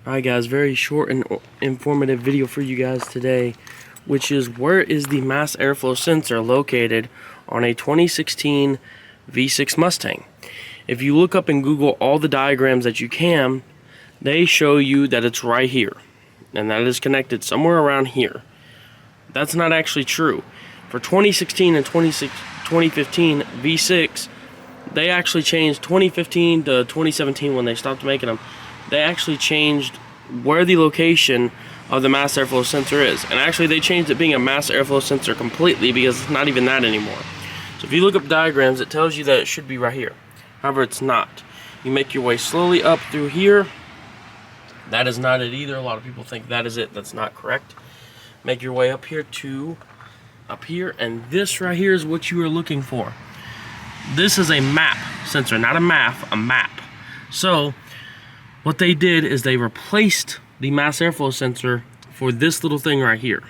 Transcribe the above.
Alright guys, very short and informative video for you guys today, which is where is the mass airflow sensor located on a 2016 V6 Mustang. If you look up in Google all the diagrams that you can, they show you that it's right here, and that is connected somewhere around here. That's not actually true. For 2016 and 2015 V6, they actually changed 2015 to 2017 when they stopped making them. They actually changed where the location of the mass airflow sensor is. And actually they changed it being a mass airflow sensor completely because it's not even that anymore. So if you look up diagrams, it tells you that it should be right here. However, it's not. You make your way slowly up through here. That is not it either. A lot of people think that is it. That's not correct. Make your way up here to up here, and this right here is what you are looking for. This is a map sensor, not a MAF, a map. So what they did is they replaced the mass airflow sensor for this little thing right here.